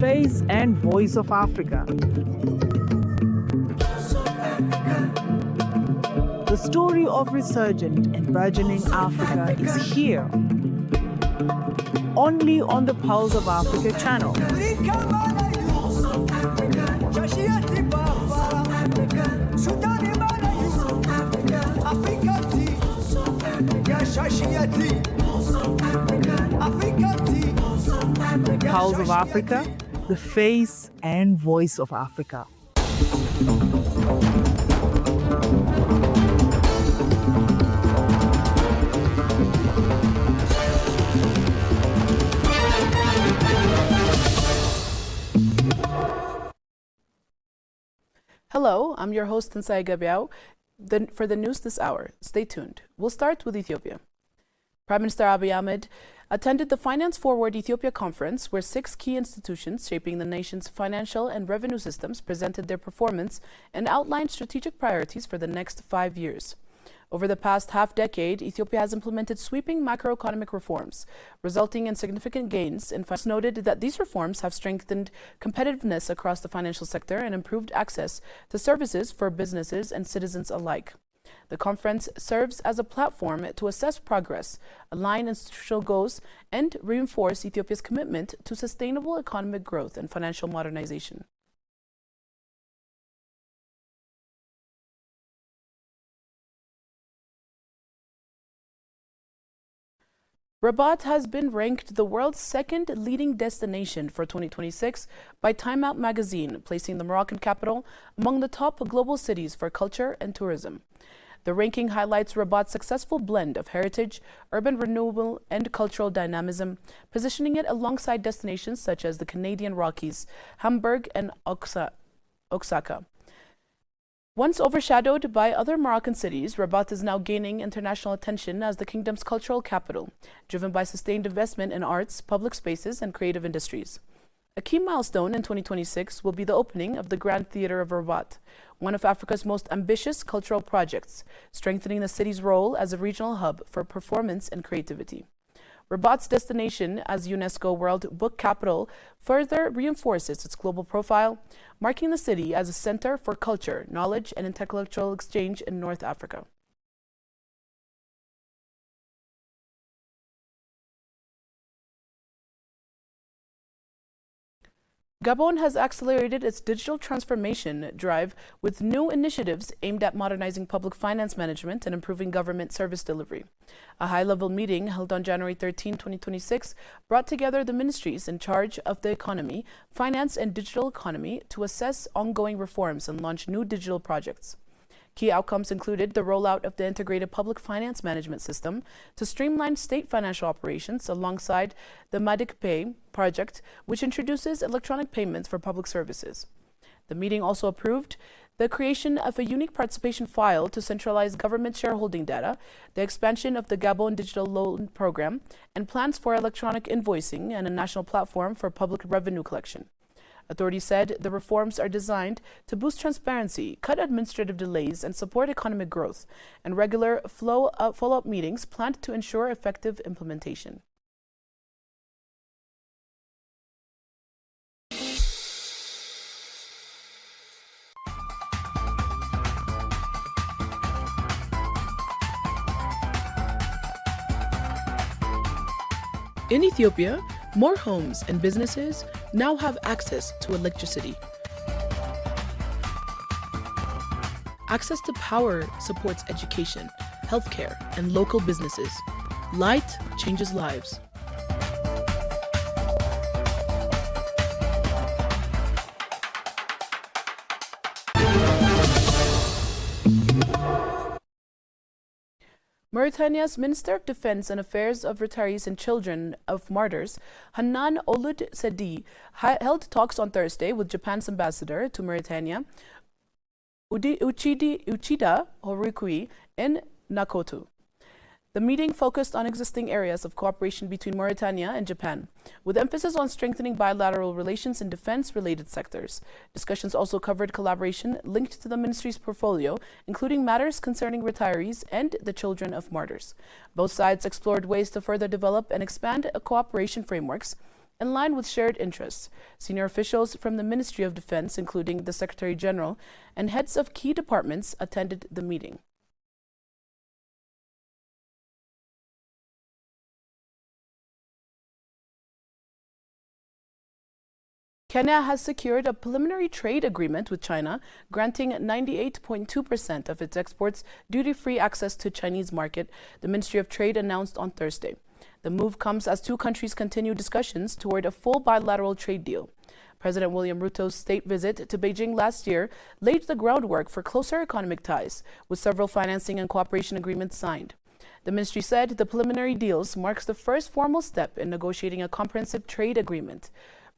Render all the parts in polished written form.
face and voice of Africa. The story of resurgent and burgeoning Africa is here, only on the Pulse of Africa channel. Pulse of Africa, the face and voice of Africa. Hello, I'm your host Nsai Gabiao for the news this hour. Stay tuned. We'll start with Ethiopia. Prime Minister Abiy Ahmed attended the Finance Forward Ethiopia conference, where 6 key institutions shaping the nation's financial and revenue systems presented their performance and outlined strategic priorities for the next 5 years. Over the past half-decade, Ethiopia has implemented sweeping macroeconomic reforms, resulting in significant gains. In fact, noted that these reforms have strengthened competitiveness across the financial sector and improved access to services for businesses and citizens alike. The conference serves as a platform to assess progress, align institutional goals, and reinforce Ethiopia's commitment to sustainable economic growth and financial modernization. Rabat has been ranked the world's second leading destination for 2026 by Time Out magazine, placing the Moroccan capital among the top global cities for culture and tourism. The ranking highlights Rabat's successful blend of heritage, urban renewal, and cultural dynamism, positioning it alongside destinations such as the Canadian Rockies, Hamburg, and Oaxaca. Once overshadowed by other Moroccan cities, Rabat is now gaining international attention as the kingdom's cultural capital, driven by sustained investment in arts, public spaces, and creative industries. A key milestone in 2026 will be the opening of the Grand Theatre of Rabat, one of Africa's most ambitious cultural projects, strengthening the city's role as a regional hub for performance and creativity. Rabat's destination as UNESCO World Book Capital further reinforces its global profile, marking the city as a center for culture, knowledge, and intellectual exchange in North Africa. Gabon has accelerated its digital transformation drive with new initiatives aimed at modernizing public finance management and improving government service delivery. A high-level meeting held on January 13, 2026, brought together the ministries in charge of the economy, finance, and digital economy to assess ongoing reforms and launch new digital projects. Key outcomes included the rollout of the integrated public finance management system to streamline state financial operations alongside the Madik Pay project, which introduces electronic payments for public services. The meeting also approved the creation of a unique participation file to centralize government shareholding data, the expansion of the Gabon Digital Loan Program, and plans for electronic invoicing and a national platform for public revenue collection. Authorities said the reforms are designed to boost transparency, cut administrative delays, and support economic growth, and regular follow-up meetings planned to ensure effective implementation. In Ethiopia, more homes and businesses now have access to electricity. Access to power supports education, healthcare, and local businesses. Light changes lives. Mauritania's Minister of Defense and Affairs of Retirees and Children of Martyrs, Hanan Ould Sedi, held talks on Thursday with Japan's ambassador to Mauritania, Uchida Horikui, in Nakoto. The meeting focused on existing areas of cooperation between Mauritania and Japan, with emphasis on strengthening bilateral relations in defense-related sectors. Discussions also covered collaboration linked to the ministry's portfolio, including matters concerning retirees and the children of martyrs. Both sides explored ways to further develop and expand cooperation frameworks, in line with shared interests. Senior officials from the Ministry of Defense, including the Secretary General and heads of key departments, attended the meeting. Kenya has secured a preliminary trade agreement with China, granting 98.2% of its exports duty-free access to Chinese market, the Ministry of Trade announced on Thursday. The move comes as two countries continue discussions toward a full bilateral trade deal. President William Ruto's state visit to Beijing last year laid the groundwork for closer economic ties, with several financing and cooperation agreements signed. The ministry said the preliminary deals marks the first formal step in negotiating a comprehensive trade agreement.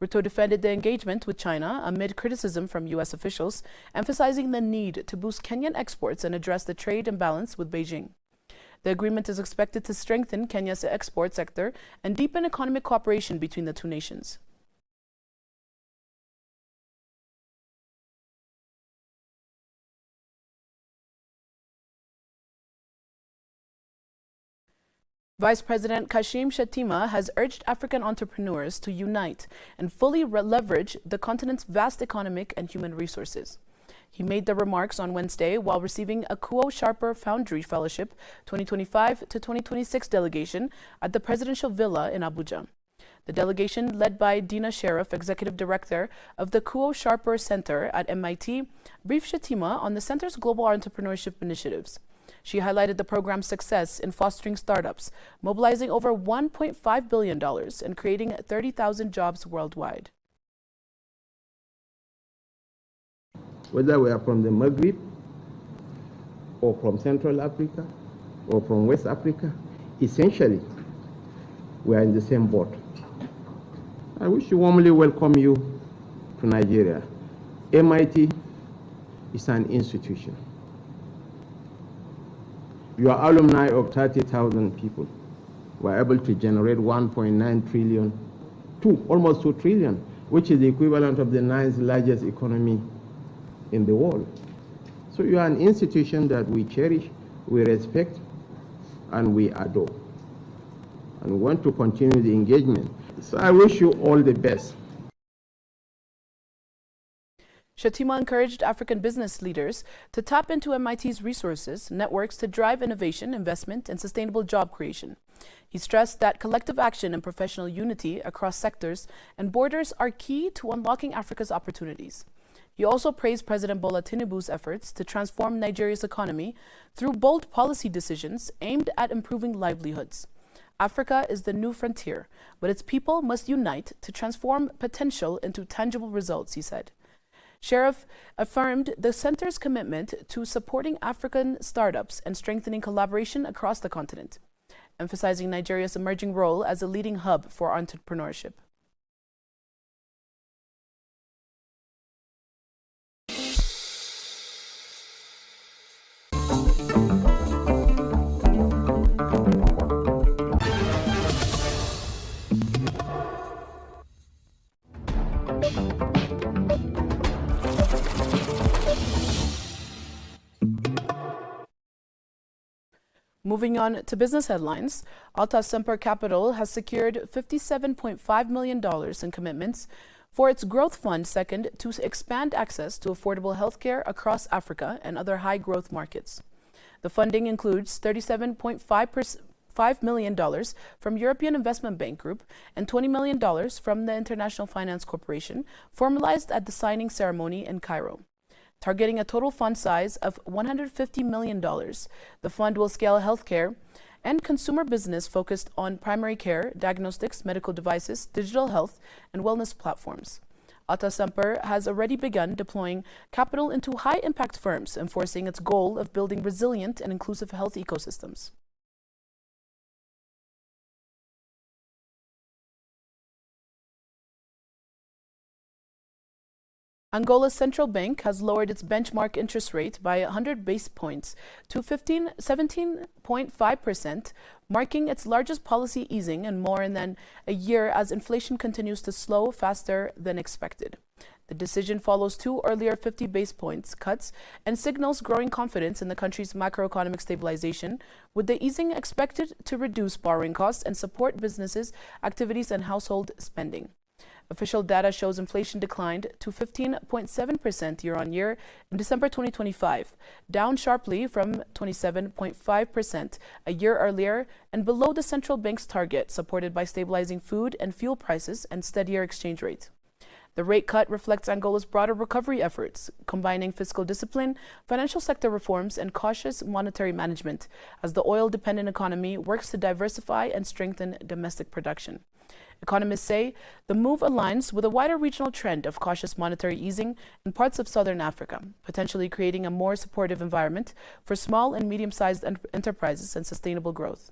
Ruto defended the engagement with China amid criticism from U.S. officials, emphasizing the need to boost Kenyan exports and address the trade imbalance with Beijing. The agreement is expected to strengthen Kenya's export sector and deepen economic cooperation between the two nations. Vice President Kashim Shettima has urged African entrepreneurs to unite and fully leverage the continent's vast economic and human resources. He made the remarks on Wednesday while receiving a Kuo Sharper Foundry Fellowship 2025 to 2026 delegation at the Presidential Villa in Abuja. The delegation, led by Dina Sheriff, Executive Director of the Kuo Sharper Center at MIT, briefed Shettima on the center's global entrepreneurship initiatives. She highlighted the program's success in fostering startups, mobilizing over $1.5 billion and creating 30,000 jobs worldwide. Whether we are from the Maghreb, or from Central Africa, or from West Africa, essentially, we are in the same boat. I wish to warmly welcome you to Nigeria. MIT is an institution. Your alumni of 30,000 people were able to generate 1.9 trillion to almost 2 trillion, which is the equivalent of the 9th largest economy in the world. So you are an institution that we cherish, we respect, and we adore. And we want to continue the engagement. So I wish you all the best. Shettima encouraged African business leaders to tap into MIT's resources, networks to drive innovation, investment, and sustainable job creation. He stressed that collective action and professional unity across sectors and borders are key to unlocking Africa's opportunities. He also praised President Bola Tinubu's efforts to transform Nigeria's economy through bold policy decisions aimed at improving livelihoods. Africa is the new frontier, but its people must unite to transform potential into tangible results, he said. Sheriff affirmed the center's commitment to supporting African startups and strengthening collaboration across the continent, emphasizing Nigeria's emerging role as a leading hub for entrepreneurship. Moving on to business headlines, Alta Semper Capital has secured $57.5 million in commitments for its growth fund second to expand access to affordable healthcare across Africa and other high-growth markets. The funding includes $37.5 million from European Investment Bank Group and $20 million from the International Finance Corporation, formalized at the signing ceremony in Cairo. Targeting a total fund size of $150 million, the fund will scale healthcare and consumer business focused on primary care, diagnostics, medical devices, digital health, and wellness platforms. Alta Semper has already begun deploying capital into high-impact firms, enforcing its goal of building resilient and inclusive health ecosystems. Angola's central bank has lowered its benchmark interest rate by 100 basis points to 17.5%, marking its largest policy easing in more than a year as inflation continues to slow faster than expected. The decision follows two earlier 50 basis points cuts and signals growing confidence in the country's macroeconomic stabilization, with the easing expected to reduce borrowing costs and support businesses, activities, and household spending. Official data shows inflation declined to 15.7% year-on-year in December 2025, down sharply from 27.5% a year earlier and below the central bank's target, supported by stabilizing food and fuel prices and steadier exchange rate. The rate cut reflects Angola's broader recovery efforts, combining fiscal discipline, financial sector reforms, and cautious monetary management as the oil-dependent economy works to diversify and strengthen domestic production. Economists say the move aligns with a wider regional trend of cautious monetary easing in parts of southern Africa, potentially creating a more supportive environment for small and medium-sized enterprises and sustainable growth.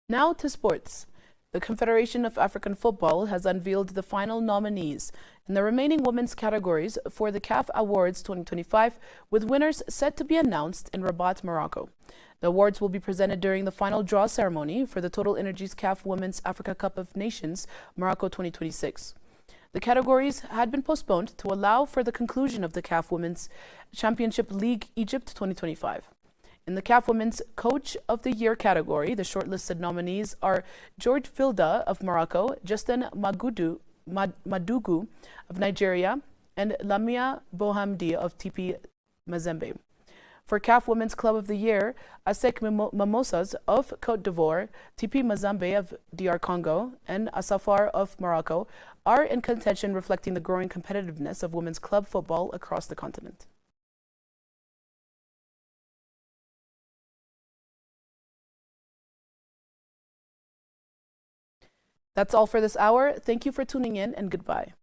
Now to sports. The Confederation of African Football has unveiled the final nominees in the remaining women's categories for the CAF Awards 2025, with winners set to be announced in Rabat, Morocco. The awards will be presented during the final draw ceremony for the Total Energies CAF Women's Africa Cup of Nations Morocco 2026. The categories had been postponed to allow for the conclusion of the CAF Women's Championship League Egypt 2025. In the CAF Women's Coach of the Year category, the shortlisted nominees are George Filda of Morocco, Justin Madugu of Nigeria, and Lamia Bohamdi of TP Mazembe. For CAF Women's Club of the Year, Asek Mimosas of Côte d'Ivoire, TP Mazembe of DR Congo, and Asafar of Morocco are in contention, reflecting the growing competitiveness of women's club football across the continent. That's all for this hour. Thank you for tuning in, and goodbye.